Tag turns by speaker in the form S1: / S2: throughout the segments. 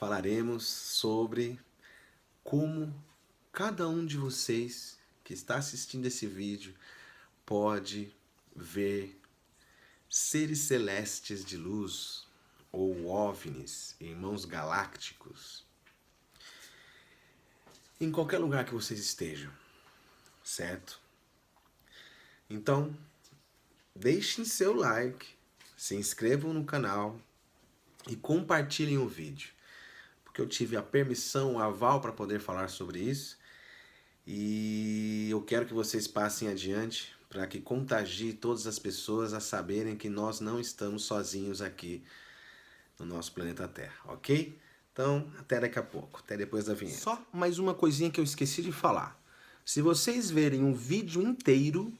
S1: falaremos sobre como cada um de vocês que está assistindo esse vídeo pode ver seres celestes de luz ou OVNIs, irmãos galácticos, em qualquer lugar que vocês estejam, certo? Então, deixem seu like, se inscrevam no canal e compartilhem o vídeo, porque eu tive a permissão, o aval para poder falar sobre isso e eu quero que vocês passem adiante para que contagie todas as pessoas a saberem que nós não estamos sozinhos aqui no nosso planeta Terra, ok? Então, até daqui a pouco, até depois da vinheta. Só mais uma coisinha que eu esqueci de falar. Se vocês verem o vídeo inteiro,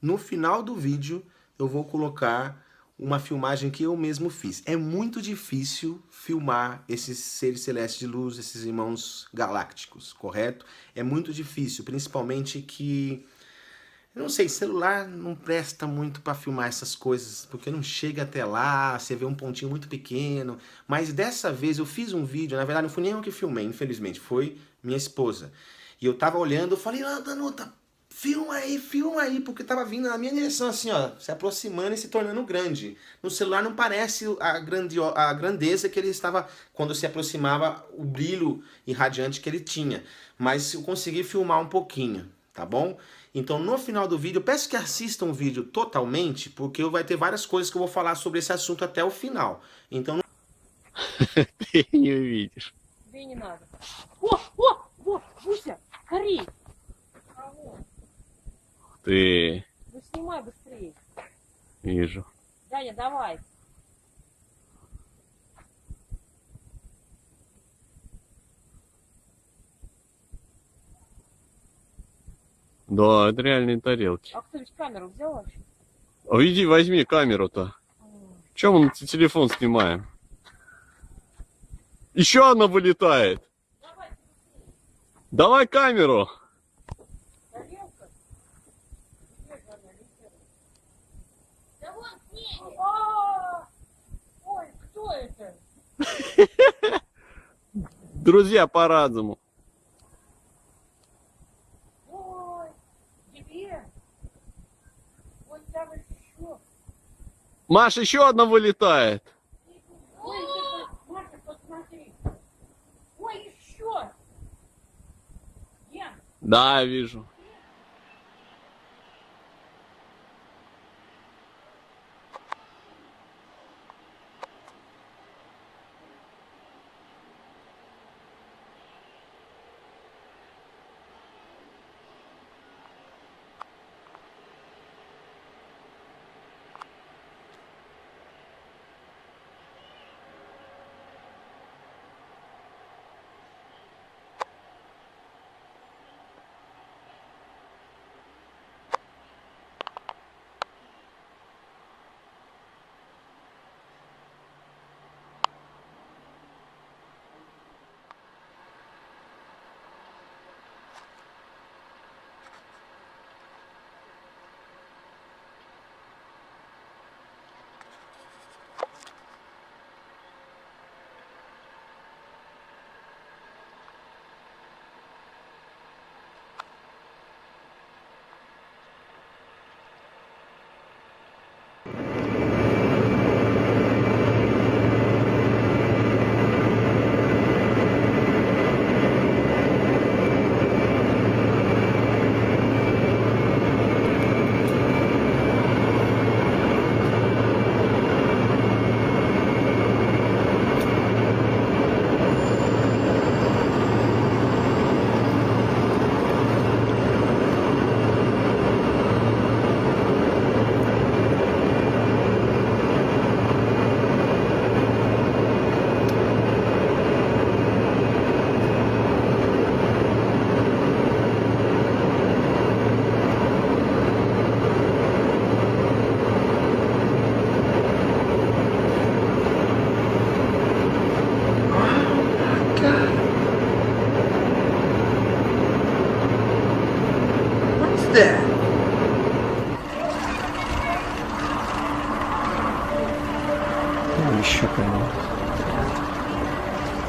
S1: no final do vídeo eu vou colocar uma filmagem que eu mesmo fiz. É muito difícil filmar esses seres celestes de luz, esses irmãos galácticos, correto? É muito difícil, principalmente que, eu não sei, celular não presta muito para filmar essas coisas, porque não chega até lá, você vê um pontinho muito pequeno. Mas dessa vez eu fiz um vídeo, na verdade não fui nem eu que filmei, infelizmente, foi minha esposa. E eu tava olhando, eu falei, ah, Danuta, filma aí, porque tava vindo na minha direção assim, ó, se aproximando e se tornando grande. No celular não parece a grandeza que ele estava, quando se aproximava, o brilho irradiante que ele tinha. Mas eu consegui filmar um pouquinho, tá bom? Então no final do vídeo, eu peço que assistam o vídeo totalmente, porque vai ter várias coisas que eu vou falar sobre esse assunto até o final. Então
S2: Ты не увидишь.
S3: Тебе не надо. О, Буся, гори. Кого?
S2: Ты
S3: Ну снимай быстрее.
S2: вижу.
S3: Даня, давай.
S2: Да, это реальные тарелки.
S3: А кто-нибудь камеру взял вообще?
S2: А иди возьми камеру-то. Чем мы на телефон снимаем? Еще она вылетает. Давай камеру.
S3: Тарелка? Где же она летела? Да вон с ней. Ой, кто это?
S2: Друзья по разуму.
S3: Ой, тебе. Вот там еще.
S2: Маш, еще одна вылетает.
S3: Ой, Маша, посмотри. Ой, еще. Ян,
S2: Да, вижу.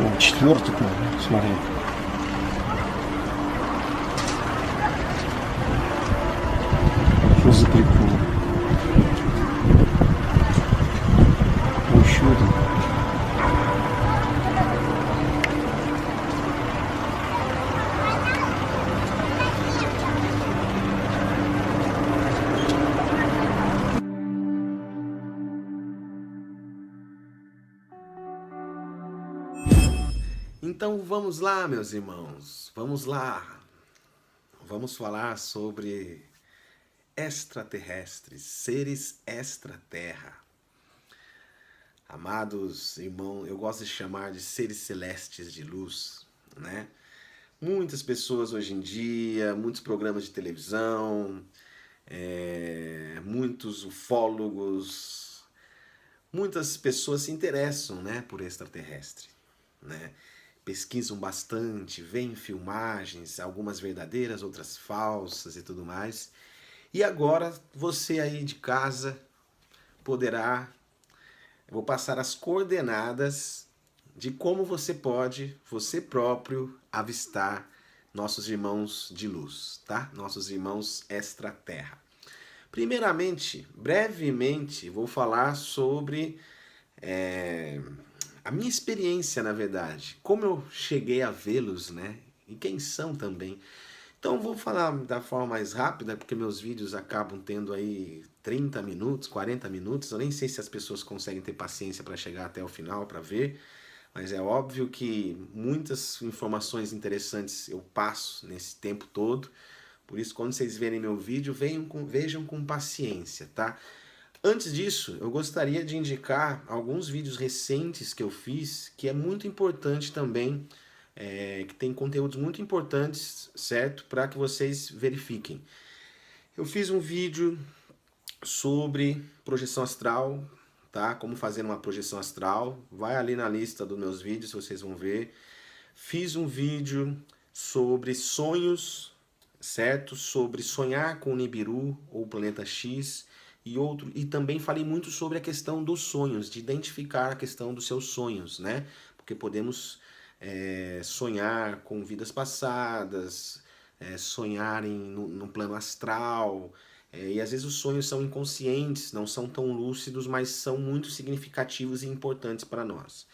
S4: О, четвертый, смотри. Что за прикол? О, еще один.
S1: Então vamos lá, meus irmãos, vamos lá. Vamos falar sobre extraterrestres, seres extraterra. Amados irmãos, eu gosto de chamar de seres celestes de luz, né? Muitas pessoas hoje em dia, muitos programas de televisão, muitos ufólogos, muitas pessoas se interessam, né, por extraterrestre, né? Pesquisam bastante, veem filmagens, algumas verdadeiras, outras falsas e tudo mais. E agora você aí de casa poderá, eu vou passar as coordenadas de como você pode, você próprio, avistar nossos irmãos de luz, tá? Nossos irmãos extraterra. Primeiramente, brevemente, vou falar sobre a minha experiência, na verdade, como eu cheguei a vê-los, né? E quem são também. Então vou falar da forma mais rápida, porque meus vídeos acabam tendo aí 30 minutos, 40 minutos. Eu nem sei se as pessoas conseguem ter paciência para chegar até o final para ver, mas é óbvio que muitas informações interessantes eu passo nesse tempo todo. Por isso, quando vocês verem meu vídeo, vejam com paciência, tá? Antes disso, eu gostaria de indicar alguns vídeos recentes que eu fiz, que é muito importante também, que tem conteúdos muito importantes, certo? Para que vocês verifiquem. Eu fiz um vídeo sobre projeção astral, tá? Como fazer uma projeção astral. Vai ali na lista dos meus vídeos, vocês vão ver. Fiz um vídeo sobre sonhos, certo? Sobre sonhar com o Nibiru ou o Planeta X. E também falei muito sobre a questão dos sonhos, de identificar a questão dos seus sonhos, né? Porque podemos sonhar com vidas passadas, sonhar no plano astral, e às vezes os sonhos são inconscientes, não são tão lúcidos, mas são muito significativos e importantes para nós.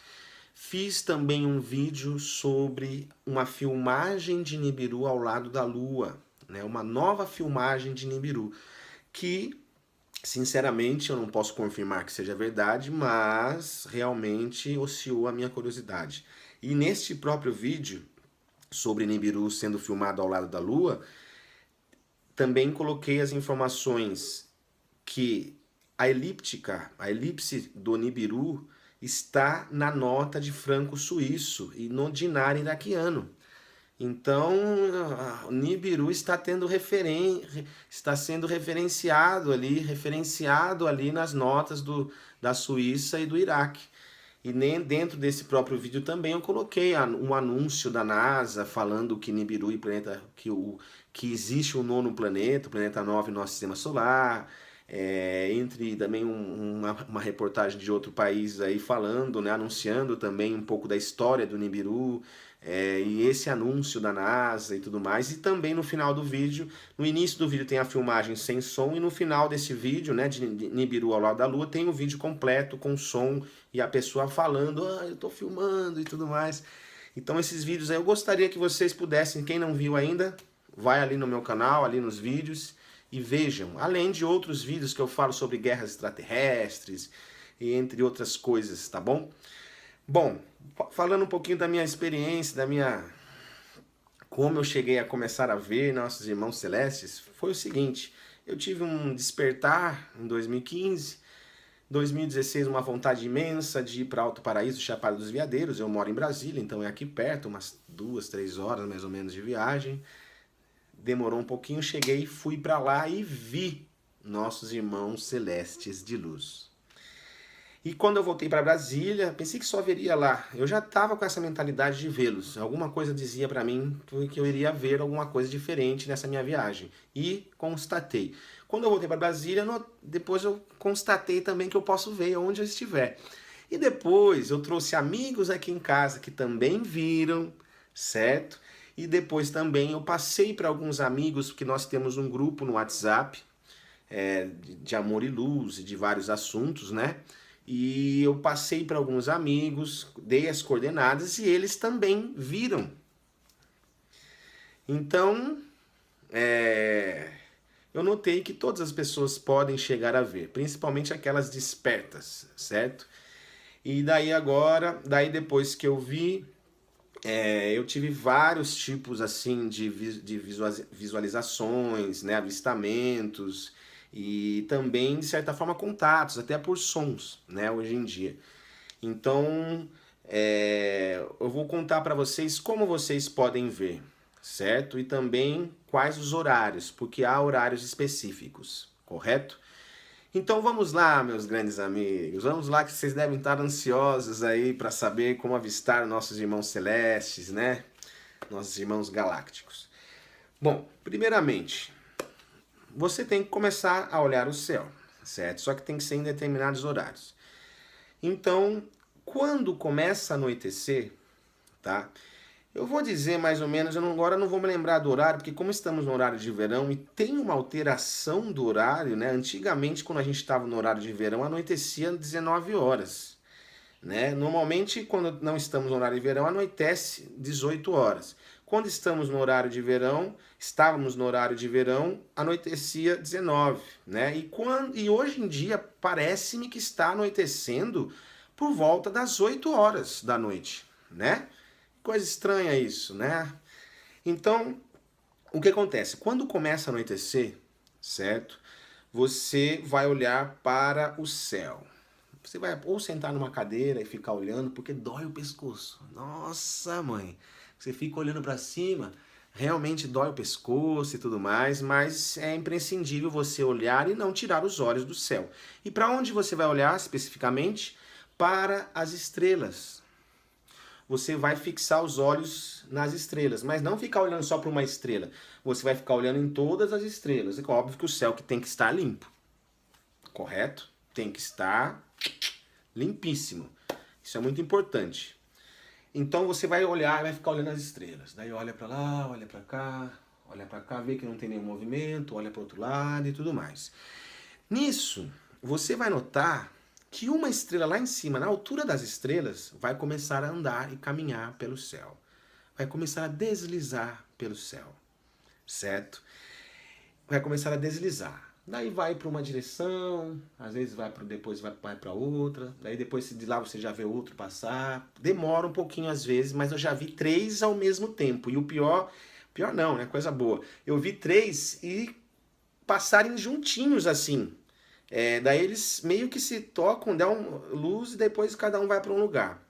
S1: Fiz também um vídeo sobre uma filmagem de Nibiru ao lado da Lua, né? Uma nova filmagem de Nibiru, que sinceramente, eu não posso confirmar que seja verdade, mas realmente oscilou a minha curiosidade. E neste próprio vídeo, sobre Nibiru sendo filmado ao lado da Lua, também coloquei as informações que a elipse do Nibiru está na nota de franco suíço e no dinar iraquiano. Então, o Nibiru está sendo referenciado ali nas notas da Suíça e do Iraque. E nem dentro desse próprio vídeo também eu coloquei um anúncio da NASA falando que Nibiru e planeta, que existe um nono planeta, o planeta 9 no nosso sistema solar. Entre também uma reportagem de outro país aí falando, né, anunciando também um pouco da história do Nibiru, e esse anúncio da NASA e tudo mais. E também no final do vídeo, no início do vídeo tem a filmagem sem som, e no final desse vídeo, né, de Nibiru ao lado da Lua, tem o vídeo completo com som e a pessoa falando, eu tô filmando e tudo mais. Então esses vídeos aí eu gostaria que vocês pudessem, quem não viu ainda, vai ali no meu canal, ali nos vídeos, e vejam, além de outros vídeos que eu falo sobre guerras extraterrestres, e entre outras coisas, tá bom? Bom, falando um pouquinho da minha experiência, como eu cheguei a começar a ver nossos irmãos celestes, foi o seguinte: eu tive um despertar em 2015, 2016 uma vontade imensa de ir para Alto Paraíso, Chapada dos Veadeiros. Eu moro em Brasília, então é aqui perto, umas 2, 3 horas mais ou menos de viagem. Demorou um pouquinho, cheguei, fui para lá e vi nossos irmãos celestes de luz. E quando eu voltei para Brasília, pensei que só veria lá. Eu já estava com essa mentalidade de vê-los. Alguma coisa dizia para mim que eu iria ver alguma coisa diferente nessa minha viagem. E constatei. Quando eu voltei para Brasília, depois eu constatei também que eu posso ver onde eu estiver. E depois eu trouxe amigos aqui em casa que também viram, certo? E depois também eu passei para alguns amigos, porque nós temos um grupo no WhatsApp, de amor e luz e de vários assuntos, né? E eu passei para alguns amigos, dei as coordenadas e eles também viram. Então, eu notei que todas as pessoas podem chegar a ver, principalmente aquelas despertas, certo? E daí depois que eu vi, eu tive vários tipos assim de visualizações, né, avistamentos e também de certa forma contatos, até por sons, né, hoje em dia. Então, eu vou contar para vocês como vocês podem ver, certo? E também quais os horários, porque há horários específicos, correto? Então vamos lá, meus grandes amigos, vamos lá que vocês devem estar ansiosos aí para saber como avistar nossos irmãos celestes, né? Nossos irmãos galácticos. Bom, primeiramente, você tem que começar a olhar o céu, certo? Só que tem que ser em determinados horários. Então, quando começa a anoitecer, tá? Eu vou dizer mais ou menos, agora não vou me lembrar do horário, porque como estamos no horário de verão e tem uma alteração do horário, né? Antigamente, quando a gente estava no horário de verão, anoitecia às 19 horas, né? Normalmente, quando não estamos no horário de verão, anoitece 18 horas. Quando estamos no horário de verão, estávamos no horário de verão, anoitecia 19, né? E hoje em dia, parece-me que está anoitecendo por volta das 8 horas da noite, né? Coisa estranha isso, né? Então, o que acontece? Quando começa a anoitecer, certo? Você vai olhar para o céu. Você vai ou sentar numa cadeira e ficar olhando, porque dói o pescoço. Nossa, mãe! Você fica olhando para cima, realmente dói o pescoço e tudo mais, mas é imprescindível você olhar e não tirar os olhos do céu. E para onde você vai olhar especificamente? Para as estrelas. Você vai fixar os olhos nas estrelas, mas não ficar olhando só para uma estrela. Você vai ficar olhando em todas as estrelas. É óbvio que o céu que tem que estar limpo, correto? Tem que estar limpíssimo. Isso é muito importante. Então você vai olhar e vai ficar olhando as estrelas. Daí olha para lá, olha para cá, vê que não tem nenhum movimento, olha para o outro lado e tudo mais. Nisso, você vai notar que uma estrela lá em cima, na altura das estrelas, vai começar a andar e caminhar pelo céu. Vai começar a deslizar pelo céu, certo? Vai começar a deslizar. Daí vai para uma direção, às vezes depois vai para outra, daí depois de lá você já vê outro passar. Demora um pouquinho às vezes, mas eu já vi 3 ao mesmo tempo. E o pior não, né? Coisa boa. Eu vi 3 e passarem juntinhos assim. Daí eles meio que se tocam, dão luz e depois cada um vai para um lugar.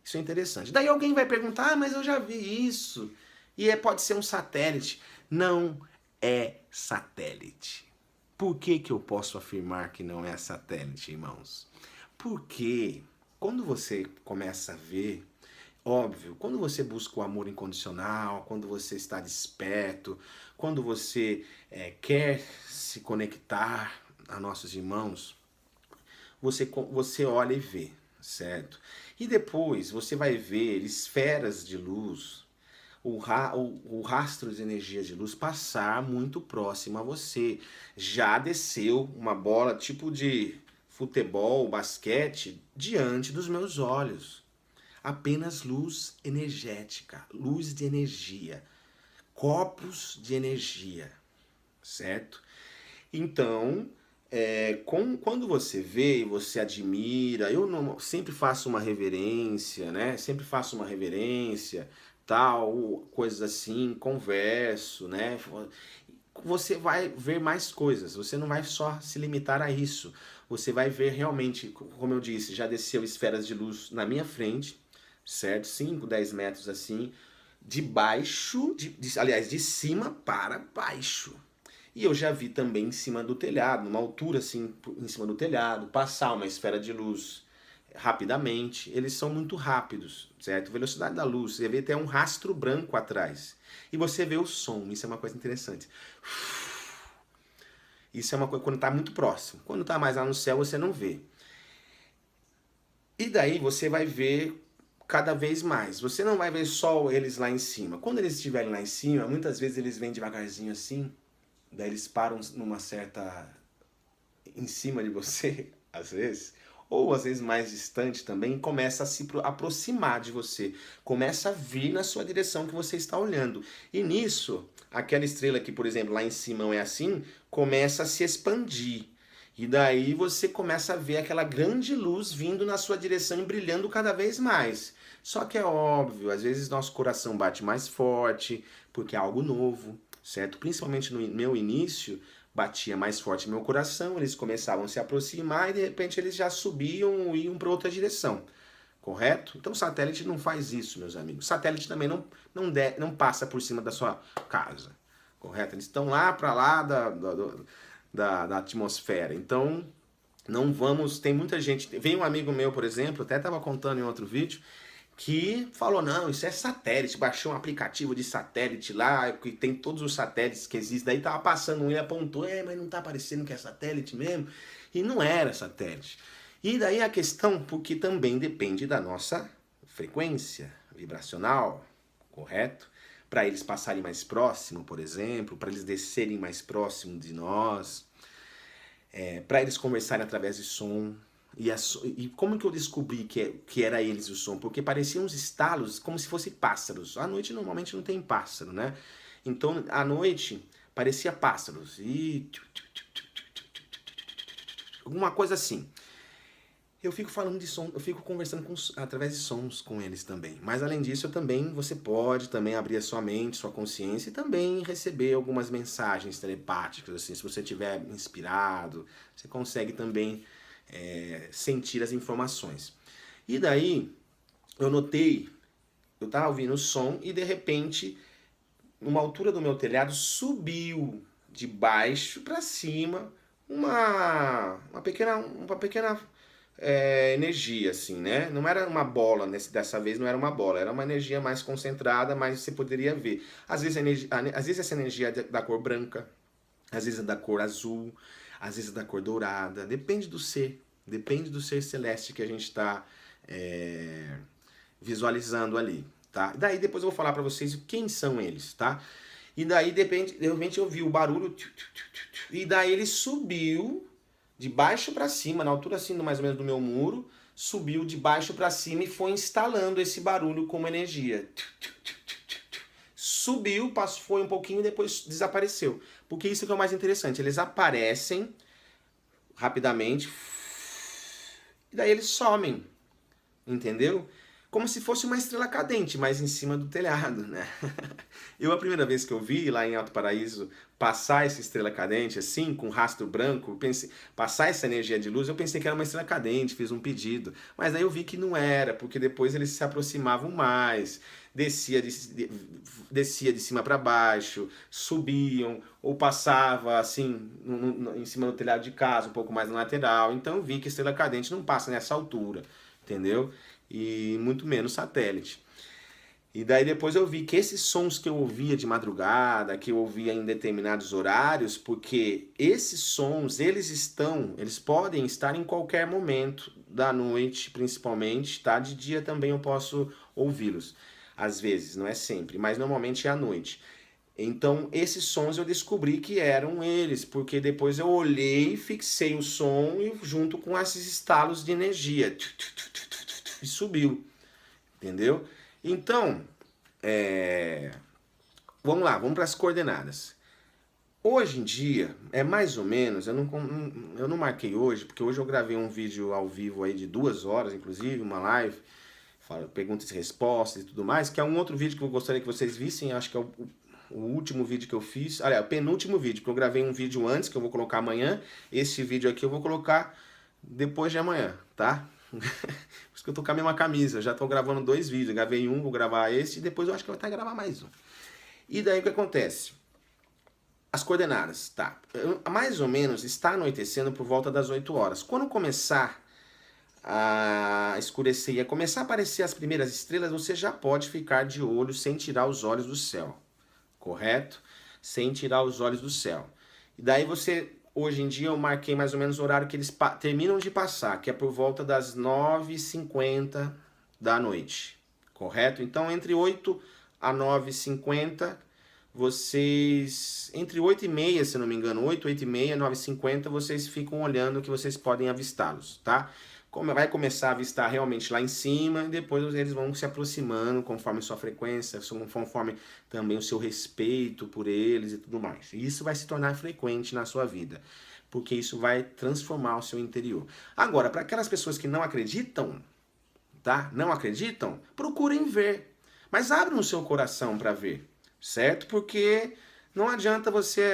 S1: Isso é interessante. Daí alguém vai perguntar, mas eu já vi isso. E pode ser um satélite. Não é satélite. Por que eu posso afirmar que não é satélite, irmãos? Porque quando você começa a ver, óbvio, quando você busca o amor incondicional, quando você está desperto, quando você quer se conectar a nossos irmãos, você olha e vê, certo? E depois você vai ver esferas de luz, o rastro de energia de luz passar muito próximo a você. Já desceu uma bola tipo de futebol, basquete, diante dos meus olhos. Apenas luz energética, luz de energia, copos de energia, certo? Então, quando você vê e você admira, sempre faço uma reverência, né? Sempre faço uma reverência, tal, coisas assim, converso, né? Você vai ver mais coisas, você não vai só se limitar a isso. Você vai ver realmente, como eu disse, já desceu esferas de luz na minha frente, certo? 5, 10 metros assim, aliás, de cima para baixo. E eu já vi também em cima do telhado, numa altura assim, em cima do telhado, passar uma esfera de luz rapidamente. Eles são muito rápidos, certo? Velocidade da luz, você vê até um rastro branco atrás. E você vê o som, isso é uma coisa interessante. Isso é uma coisa quando está muito próximo. Quando está mais lá no céu, você não vê. E daí você vai ver cada vez mais. Você não vai ver só eles lá em cima. Quando eles estiverem lá em cima, muitas vezes eles vêm devagarzinho assim, daí eles param numa certa... em cima de você, às vezes, ou às vezes mais distante também, começa a se aproximar de você, começa a vir na sua direção que você está olhando. E nisso, aquela estrela que, por exemplo, lá em cima é assim, começa a se expandir. E daí você começa a ver aquela grande luz vindo na sua direção e brilhando cada vez mais. Só que é óbvio, às vezes nosso coração bate mais forte, porque é algo novo, certo? Principalmente no meu início, batia mais forte meu coração, eles começavam a se aproximar e de repente eles já subiam e iam para outra direção, correto? Então o satélite não faz isso, meus amigos. O satélite também não passa por cima da sua casa, correto? Eles estão lá para lá da atmosfera. Então não vamos... Tem muita gente... Vem um amigo meu, por exemplo, até estava contando em outro vídeo, que falou, não, isso é satélite, baixou um aplicativo de satélite lá, que tem todos os satélites que existem, daí tava passando um, ele apontou, mas não tá parecendo que é satélite mesmo, e não era satélite. E daí a questão, porque também depende da nossa frequência vibracional, correto? Para eles passarem mais próximo, por exemplo, para eles descerem mais próximo de nós, para eles conversarem através de som. E como que eu descobri que era eles o som? Porque pareciam uns estalos como se fossem pássaros. À noite normalmente não tem pássaro, né? Então à noite parecia pássaros. E alguma coisa assim. Eu fico falando de som, eu fico conversando através de sons com eles também. Mas além disso, você pode também abrir a sua mente, sua consciência e também receber algumas mensagens telepáticas, assim, se você estiver inspirado, você consegue também sentir as informações. E daí, eu notei, eu estava ouvindo o som e de repente, numa altura do meu telhado, subiu de baixo para cima uma pequena energia, assim, né? Não era uma bola, dessa vez não era uma bola, era uma energia mais concentrada, mas você poderia ver. Às vezes essa energia é da cor branca, às vezes é da cor azul, às vezes é da cor dourada, depende do ser celeste que a gente está visualizando ali, tá? Daí depois eu vou falar para vocês quem são eles, tá? E daí de repente eu vi o barulho, e daí ele subiu de baixo para cima, na altura assim mais ou menos do meu muro, subiu de baixo para cima e foi instalando esse barulho como energia. Subiu, foi um pouquinho e depois desapareceu. Porque isso que é o mais interessante, eles aparecem rapidamente e daí eles somem, entendeu? Como se fosse uma estrela cadente, mas em cima do telhado, né? A primeira vez que eu vi lá em Alto Paraíso passar essa estrela cadente, assim, com rastro branco, passar essa energia de luz, eu pensei que era uma estrela cadente, fiz um pedido. Mas aí eu vi que não era, porque depois eles se aproximavam mais, descia de cima para baixo, subiam, ou passava, assim, em cima do telhado de casa, um pouco mais na lateral. Então eu vi que estrela cadente não passa nessa altura, entendeu? E muito menos satélite. E daí depois eu vi que esses sons que eu ouvia de madrugada, que eu ouvia em determinados horários, porque esses sons, eles podem estar em qualquer momento da noite, principalmente, tá? De dia também eu posso ouvi-los. Às vezes, não é sempre, mas normalmente é à noite. Então, esses sons eu descobri que eram eles, porque depois eu olhei, fixei o som e junto com esses estalos de energia, e subiu, entendeu? Então, vamos lá, vamos para as coordenadas. Hoje em dia, é mais ou menos, eu não marquei hoje, porque hoje eu gravei um vídeo ao vivo aí de 2 horas, inclusive, uma live, perguntas e respostas e tudo mais, que é um outro vídeo que eu gostaria que vocês vissem, acho que é o último vídeo que eu fiz, aliás, o penúltimo vídeo, porque eu gravei um vídeo antes, que eu vou colocar amanhã, esse vídeo aqui eu vou colocar depois de amanhã, tá? Por isso que eu tô com a mesma camisa, eu já tô gravando 2 vídeos, gravei um, vou gravar esse, e depois eu acho que eu vou até gravar mais um. E daí o que acontece? As coordenadas, tá? Mais ou menos está anoitecendo por volta das 8 horas. Quando começar a escurecer e começar a aparecer as primeiras estrelas, você já pode ficar de olho sem tirar os olhos do céu, correto? Sem tirar os olhos do céu. E daí você, hoje em dia eu marquei mais ou menos o horário que eles terminam de passar, que é por volta das 9h50 da noite, correto? Então, entre 8 a 9h50, vocês... Entre 8h30, se não me engano, 8h30, 9h50, vocês ficam olhando que vocês podem avistá-los, tá? Vai começar a avistar realmente lá em cima, e depois eles vão se aproximando conforme sua frequência, conforme também o seu respeito por eles e tudo mais. E isso vai se tornar frequente na sua vida, porque isso vai transformar o seu interior. Agora, para aquelas pessoas que não acreditam, tá? Não acreditam, procurem ver. Mas abram o seu coração para ver, certo? Porque não adianta você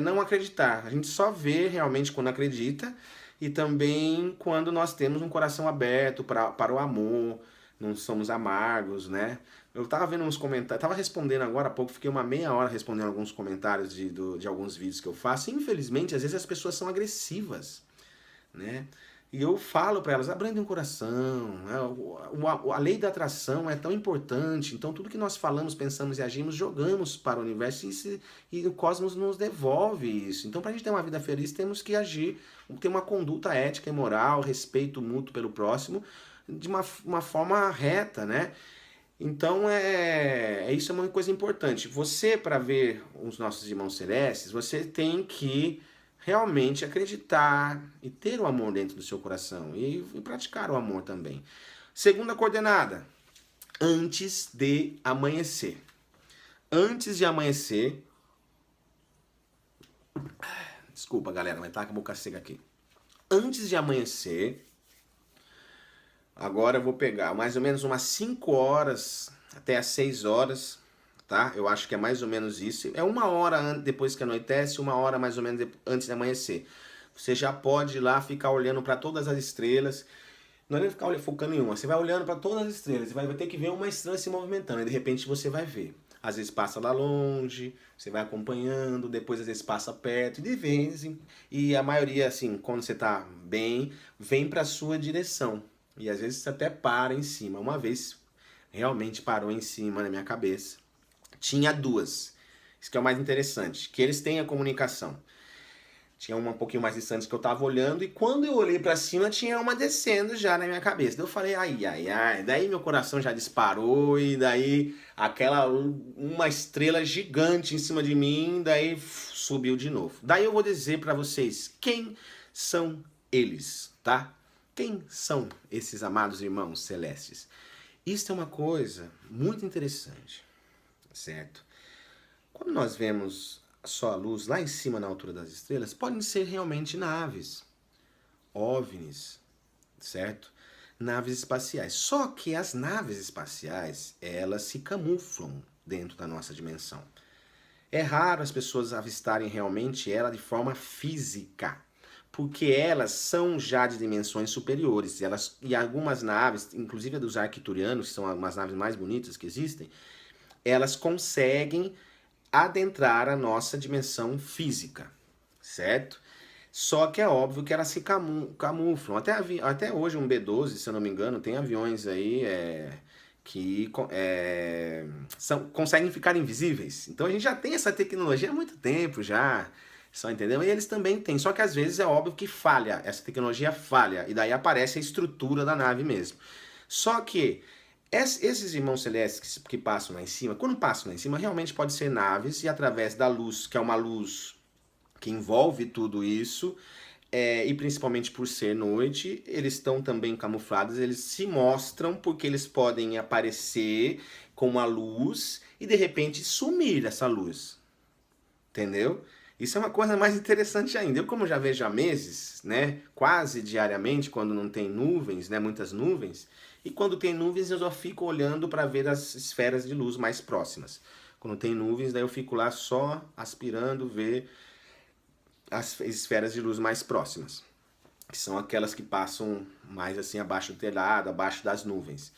S1: não acreditar. A gente só vê realmente quando acredita, e também quando nós temos um coração aberto para o amor, não somos amargos, né? Eu tava vendo uns comentários, tava respondendo agora há pouco, fiquei uma meia hora respondendo alguns comentários de alguns vídeos que eu faço, e infelizmente às vezes as pessoas são agressivas, né? E eu falo para elas, abrandem o coração, né? A lei da atração é tão importante, então tudo que nós falamos, pensamos e agimos, jogamos para o universo e o cosmos nos devolve isso. Então, para a gente ter uma vida feliz, temos que agir, ter uma conduta ética e moral, respeito mútuo pelo próximo, de uma forma reta, né? Então, isso é uma coisa importante. Você, para ver os nossos irmãos celestes, você tem que realmente acreditar e ter o amor dentro do seu coração e praticar o amor também. Segunda coordenada, antes de amanhecer. Antes de amanhecer, desculpa galera, mas tá com a boca seca aqui. Antes de amanhecer, agora eu vou pegar mais ou menos umas 5 horas até as 6 horas, tá? Eu acho que é mais ou menos isso. É 1 hora depois que anoitece, 1 hora mais ou menos antes de amanhecer. Você já pode ir lá ficar olhando para todas as estrelas. Não é nem ficar focando em uma. Você vai olhando para todas as estrelas. Você vai ter que ver uma estrela se movimentando. E de repente você vai ver. Às vezes passa lá longe, você vai acompanhando, depois às vezes passa perto. E de vez e a maioria, assim, quando você tá bem, vem para sua direção. E às vezes você até para em cima. Uma vez realmente parou em cima na minha cabeça. Tinha 2. Isso que é o mais interessante, que eles têm a comunicação. Tinha uma um pouquinho mais distante que eu tava olhando, e quando eu olhei pra cima, tinha uma descendo já na minha cabeça. Daí eu falei, ai, ai, ai. Daí meu coração já disparou, e daí uma estrela gigante em cima de mim, daí subiu de novo. Daí eu vou dizer pra vocês quem são eles, tá? Quem são esses amados irmãos celestes? Isso é uma coisa muito interessante. Certo? Quando nós vemos só a luz lá em cima na altura das estrelas, podem ser realmente naves, OVNIs, certo? Naves espaciais. Só que as naves espaciais, elas se camuflam dentro da nossa dimensão. É raro as pessoas avistarem realmente ela de forma física, porque elas são já de dimensões superiores. E algumas naves, inclusive a dos arcturianos, que são umas naves mais bonitas que existem, elas conseguem adentrar a nossa dimensão física, certo? Só que é óbvio que elas se camuflam. Até hoje um B-12, se eu não me engano, tem aviões aí que conseguem ficar invisíveis. Então a gente já tem essa tecnologia há muito tempo já, só entendeu? E eles também têm, só que às vezes é óbvio que falha, essa tecnologia falha, e daí aparece a estrutura da nave mesmo. Só que esses irmãos celestes que passam lá em cima, quando passam lá em cima, realmente pode ser naves, e através da luz, que é uma luz que envolve tudo isso, e principalmente por ser noite, eles estão também camuflados, eles se mostram porque eles podem aparecer com uma luz e de repente sumir essa luz, entendeu? Isso é uma coisa mais interessante ainda. Eu, como já vejo há meses, né, quase diariamente, quando não tem nuvens, né, muitas nuvens, e quando tem nuvens eu só fico olhando para ver as esferas de luz mais próximas. Quando tem nuvens, daí eu fico lá só aspirando ver as esferas de luz mais próximas, que são aquelas que passam mais assim abaixo do telhado, abaixo das nuvens.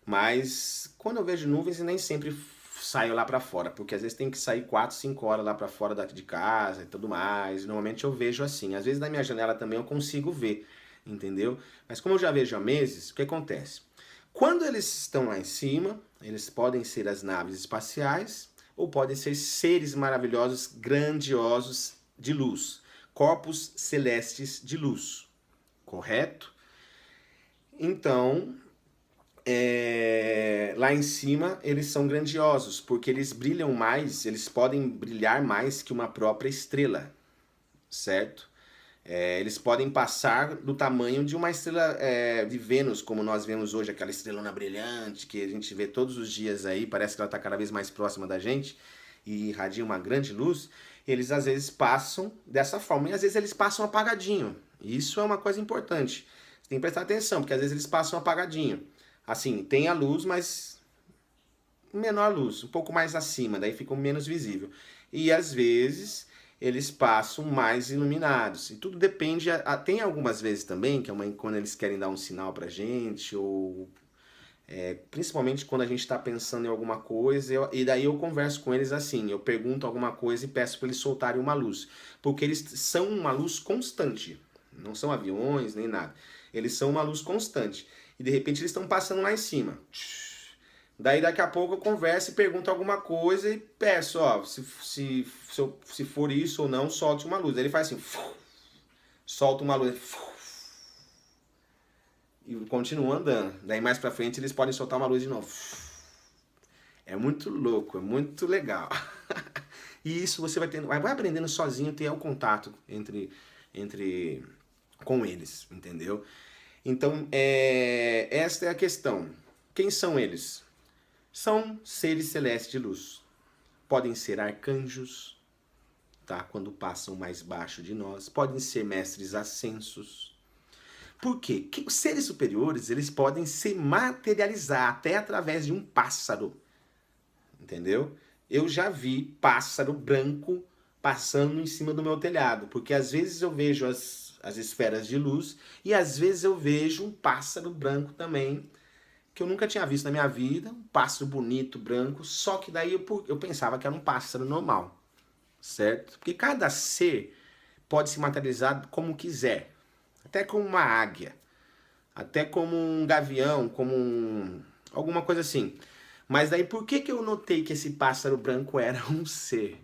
S1: Mas quando eu vejo nuvens, eu nem sempre saio lá para fora, porque às vezes tem que sair 4, 5 horas lá para fora de casa e tudo mais. Normalmente eu vejo assim. Às vezes na minha janela também eu consigo ver, entendeu? Mas como eu já vejo há meses, o que acontece? Quando eles estão lá em cima, eles podem ser as naves espaciais ou podem ser seres maravilhosos, grandiosos de luz, corpos celestes de luz, correto? Então, lá em cima eles são grandiosos, porque eles brilham mais, eles podem brilhar mais que uma própria estrela, certo? Eles podem passar do tamanho de uma estrela de Vênus, como nós vemos hoje, aquela estrelona brilhante que a gente vê todos os dias aí, parece que ela está cada vez mais próxima da gente e irradia uma grande luz. Eles às vezes passam dessa forma, e às vezes eles passam apagadinho. Isso é uma coisa importante, você tem que prestar atenção, porque às vezes eles passam apagadinho. Assim, tem a luz, mas menor luz, um pouco mais acima, daí fica menos visível. E às vezes eles passam mais iluminados. E tudo depende, tem algumas vezes também, que é quando eles querem dar um sinal pra gente, ou principalmente quando a gente está pensando em alguma coisa, e daí eu converso com eles assim, eu pergunto alguma coisa e peço para eles soltarem uma luz. Porque eles são uma luz constante, não são aviões nem nada. Eles são uma luz constante. E de repente eles estão passando lá em cima. Daí daqui a pouco eu converso e pergunto alguma coisa e peço, ó, se for isso ou não, solte uma luz. Aí ele faz assim, solta uma luz e continua andando. Daí mais pra frente eles podem soltar uma luz de novo. É muito louco, é muito legal. E isso você vai aprendendo sozinho, ter o contato com eles, entendeu? Então, esta é a questão. Quem são eles? São seres celestes de luz. Podem ser arcanjos, tá? Quando passam mais baixo de nós. Podem ser mestres ascensos. Por quê? Que os seres superiores, eles podem se materializar até através de um pássaro. Entendeu? Eu já vi pássaro branco passando em cima do meu telhado. Porque às vezes eu vejo as esferas de luz e às vezes eu vejo um pássaro branco também, que eu nunca tinha visto na minha vida, um pássaro bonito, branco, só que daí eu pensava que era um pássaro normal, certo? Porque cada ser pode se materializar como quiser, até como uma águia, até como um gavião, alguma coisa assim. Mas daí por que eu notei que esse pássaro branco era um ser?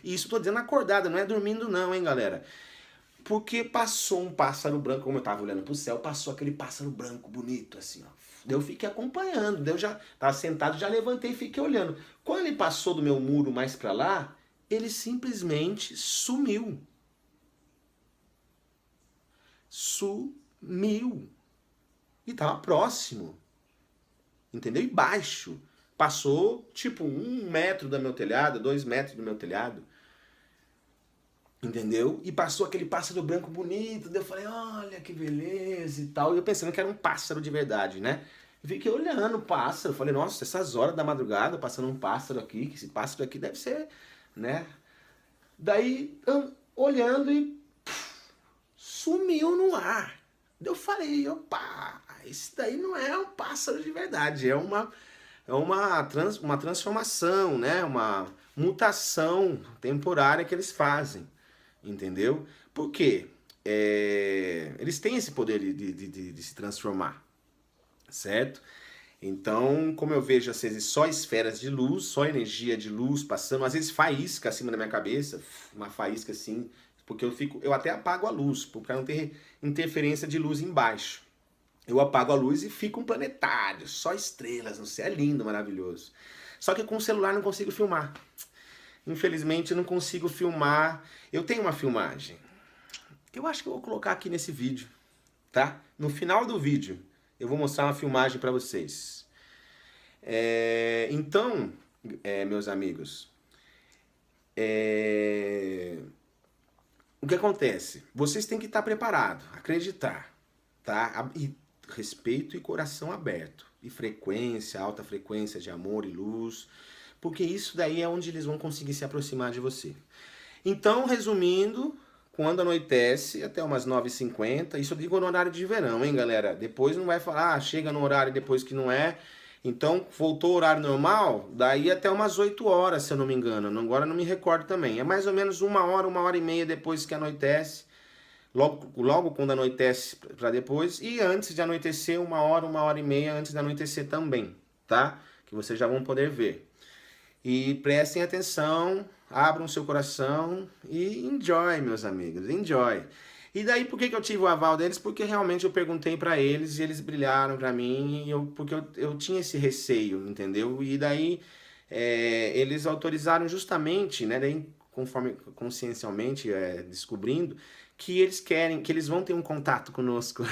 S1: E isso tô dizendo acordado, não é dormindo não, hein, galera? Porque passou um pássaro branco, como eu tava olhando pro céu, passou aquele pássaro branco bonito, assim, ó. Daí eu fiquei acompanhando, daí eu já tava sentado, já levantei e fiquei olhando. Quando ele passou do meu muro mais pra lá, ele simplesmente sumiu. Sumiu. E tava próximo. Entendeu? E baixo. Passou, tipo, 1 metro do meu telhado, 2 metros do meu telhado. Entendeu? E passou aquele pássaro branco bonito, daí eu falei, olha que beleza e tal. E eu pensando que era um pássaro de verdade, né? Eu fiquei olhando o pássaro, falei, nossa, essas horas da madrugada passando um pássaro aqui, que esse pássaro aqui deve ser, né? Daí, olhando e sumiu no ar. Daí eu falei, opa, esse daí não é um pássaro de verdade, é uma transformação, né? Uma mutação temporária que eles fazem. Entendeu? Por quê? Eles têm esse poder de se transformar, certo? Então, como eu vejo às vezes só esferas de luz, só energia de luz passando, às vezes faísca acima da minha cabeça, uma faísca assim, porque eu até apago a luz, para não ter interferência de luz embaixo. Eu apago a luz e fica um planetário, só estrelas no céu, é lindo, maravilhoso. Só que com o celular não consigo filmar. Infelizmente eu não consigo filmar. Eu tenho uma filmagem. Eu acho que eu vou colocar aqui nesse vídeo, tá? No final do vídeo eu vou mostrar uma filmagem para vocês. Então, meus amigos, o que acontece? Vocês têm que estar preparados, acreditar, tá? E respeito e coração aberto. E frequência, alta frequência de amor e luz. Porque isso daí é onde eles vão conseguir se aproximar de você. Então, resumindo, quando anoitece, até umas 9h50, isso eu digo no horário de verão, hein, galera? Depois não vai falar, chega no horário depois que não é. Então, voltou o horário normal, daí até umas 8 horas, se eu não me engano. Agora não me recordo também. É mais ou menos 1 hora e meia depois que anoitece. Logo quando anoitece para depois. E antes de anoitecer, 1 hora e meia antes de anoitecer também, tá? Que vocês já vão poder ver. E prestem atenção, abram seu coração e enjoy, meus amigos, enjoy. E daí por que eu tive o aval deles? Porque realmente eu perguntei para eles e eles brilharam para mim, porque eu tinha esse receio, entendeu? E daí eles autorizaram justamente, né, daí, conforme consciencialmente descobrindo, que eles querem, que eles vão ter um contato conosco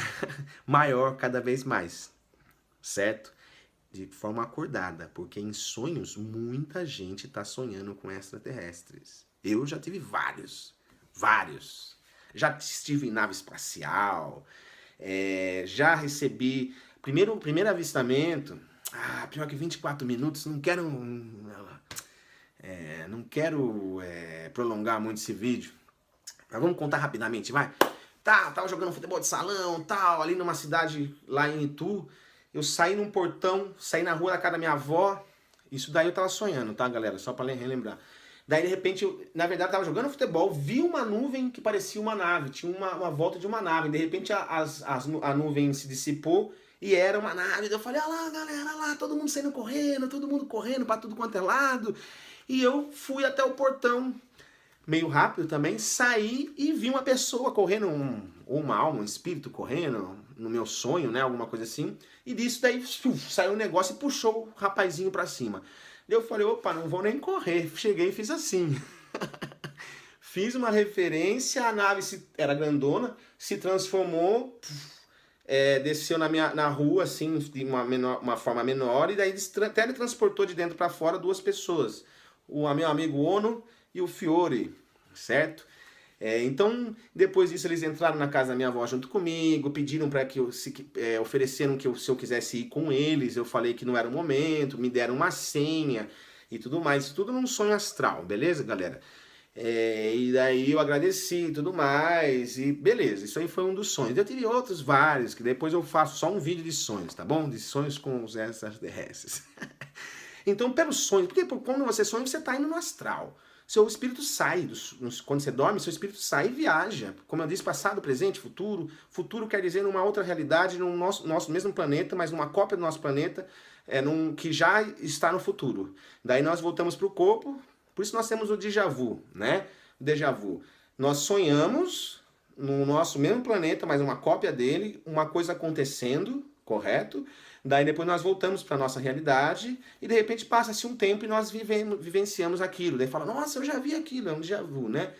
S1: maior cada vez mais, certo? De forma acordada, porque em sonhos muita gente está sonhando com extraterrestres. Eu já tive vários. Já estive em nave espacial, já recebi primeiro avistamento. Pior que 24 minutos, não quero prolongar muito esse vídeo. Mas vamos contar rapidamente, vai. Tava jogando futebol de salão, tal, ali numa cidade lá em Itu. Eu saí num portão, saí na rua da casa da minha avó. Isso daí eu tava sonhando, tá, galera? Só pra relembrar. Daí, de repente, na verdade, eu tava jogando futebol, vi uma nuvem que parecia uma nave. Tinha uma volta de uma nave. De repente, a nuvem se dissipou e era uma nave. Eu falei, olha lá, galera, olha lá, todo mundo saindo correndo, todo mundo correndo pra tudo quanto é lado. E eu fui até o portão, meio rápido também, saí e vi uma pessoa correndo, ou uma alma, um espírito correndo, no meu sonho, né, alguma coisa assim. E disso daí saiu um negócio e puxou o rapazinho pra cima. Eu falei, opa, não vou nem correr. Cheguei e fiz assim. Fiz uma referência, a nave era grandona, se transformou, desceu na rua, assim, de uma forma menor, e daí teletransportou de dentro para fora duas pessoas. O meu amigo Ono e o Fiore, certo? Então, depois disso, eles entraram na casa da minha avó junto comigo, pediram para que ofereceram que se eu quisesse ir com eles, eu falei que não era o momento, me deram uma senha e tudo mais, isso tudo num sonho astral, beleza, galera? E daí eu agradeci e tudo mais, e beleza, isso aí foi um dos sonhos. Eu tive outros vários, que depois eu faço só um vídeo de sonhos, tá bom? De sonhos com os extraterrestres. Então, pelos sonhos, porque quando você sonha, você está indo no astral. Seu espírito sai, quando você dorme, seu espírito sai e viaja. Como eu disse, passado, presente, futuro. Futuro quer dizer numa outra realidade, no nosso mesmo planeta, mas numa cópia do nosso planeta, que já está no futuro. Daí nós voltamos para o corpo, por isso nós temos o déjà vu, né? O déjà vu. Nós sonhamos no nosso mesmo planeta, mas uma cópia dele, uma coisa acontecendo, correto? Daí depois nós voltamos para a nossa realidade e de repente passa-se um tempo e nós vivenciamos aquilo. Daí fala, nossa, eu já vi aquilo, é um déjà vu, né?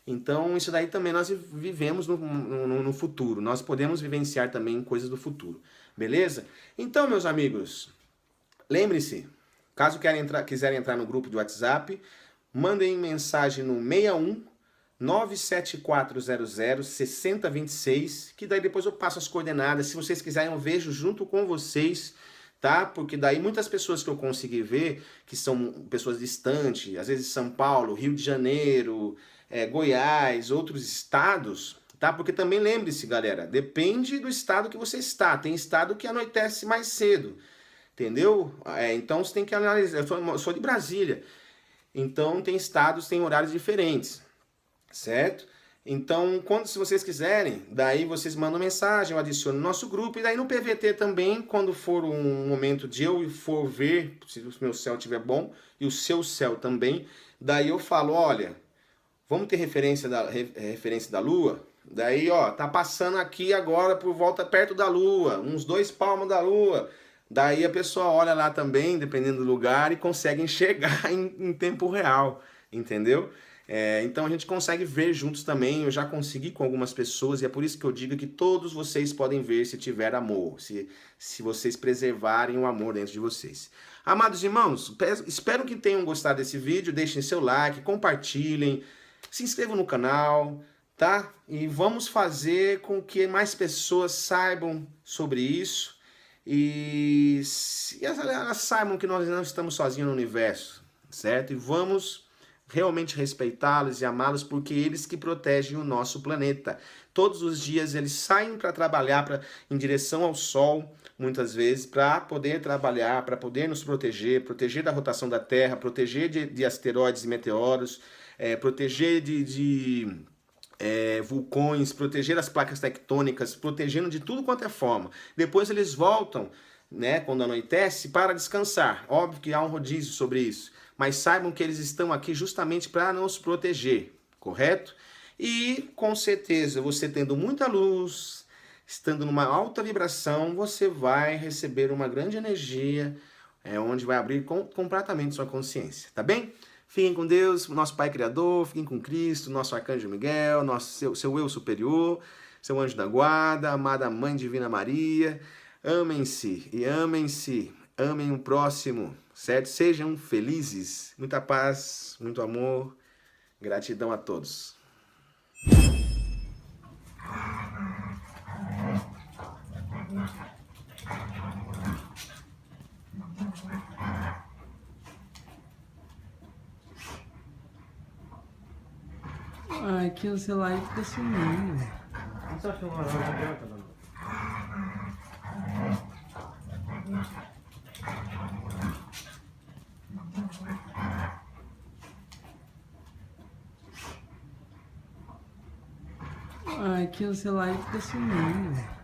S1: Então isso daí também nós vivemos no futuro. Nós podemos vivenciar também coisas do futuro, beleza? Então, meus amigos, lembre-se, caso quiserem entrar no grupo de WhatsApp, mandem mensagem no 61 97400 6026, que daí depois eu passo as coordenadas. Se vocês quiserem, eu vejo junto com vocês, tá? Porque daí muitas pessoas que eu consegui ver, que são pessoas distantes, às vezes São Paulo, Rio de Janeiro, Goiás, outros estados, tá? Porque também lembre-se, galera, depende do estado que você está. Tem estado que anoitece mais cedo, entendeu? Então você tem que analisar. Eu sou de Brasília, então tem estados, tem horários diferentes. Certo? Então, se vocês quiserem, daí vocês mandam mensagem, eu adiciono no nosso grupo, e daí no PVT também, quando for um momento de eu for ver, se o meu céu estiver bom, e o seu céu também, daí eu falo, olha, vamos ter referência da Lua? Daí, ó, tá passando aqui agora por volta perto da Lua, uns 2 palmos da Lua. Daí a pessoa olha lá também, dependendo do lugar, e consegue enxergar em tempo real, entendeu? Então a gente consegue ver juntos também. Eu já consegui com algumas pessoas, e é por isso que eu digo que todos vocês podem ver se tiver amor, se vocês preservarem o amor dentro de vocês. Amados irmãos, espero que tenham gostado desse vídeo. Deixem seu like, compartilhem, se inscrevam no canal, tá? E vamos fazer com que mais pessoas saibam sobre isso e elas saibam que nós não estamos sozinhos no universo, certo? E vamos realmente respeitá-los e amá-los, porque eles que protegem o nosso planeta. Todos os dias eles saem para trabalhar em direção ao Sol, muitas vezes, para poder trabalhar, para poder nos proteger da rotação da Terra, proteger de asteroides e meteoros, proteger de vulcões, proteger as placas tectônicas, protegendo de tudo quanto é forma. Depois eles voltam né, quando anoitece, para descansar. Óbvio que há um rodízio sobre isso, mas saibam que eles estão aqui justamente para nos proteger, correto? E com certeza, você tendo muita luz, estando numa alta vibração, você vai receber uma grande energia, onde vai abrir completamente sua consciência, tá bem? Fiquem com Deus, nosso Pai Criador, fiquem com Cristo, nosso Arcanjo Miguel, seu eu superior, seu anjo da guarda, amada Mãe Divina Maria. Amem-se e amem-se, amem o próximo, certo? Sejam felizes, muita paz, muito amor, gratidão a todos.
S5: Ai, que o celular ele fica sumindo. Ai, que o celular ele fica sumindo.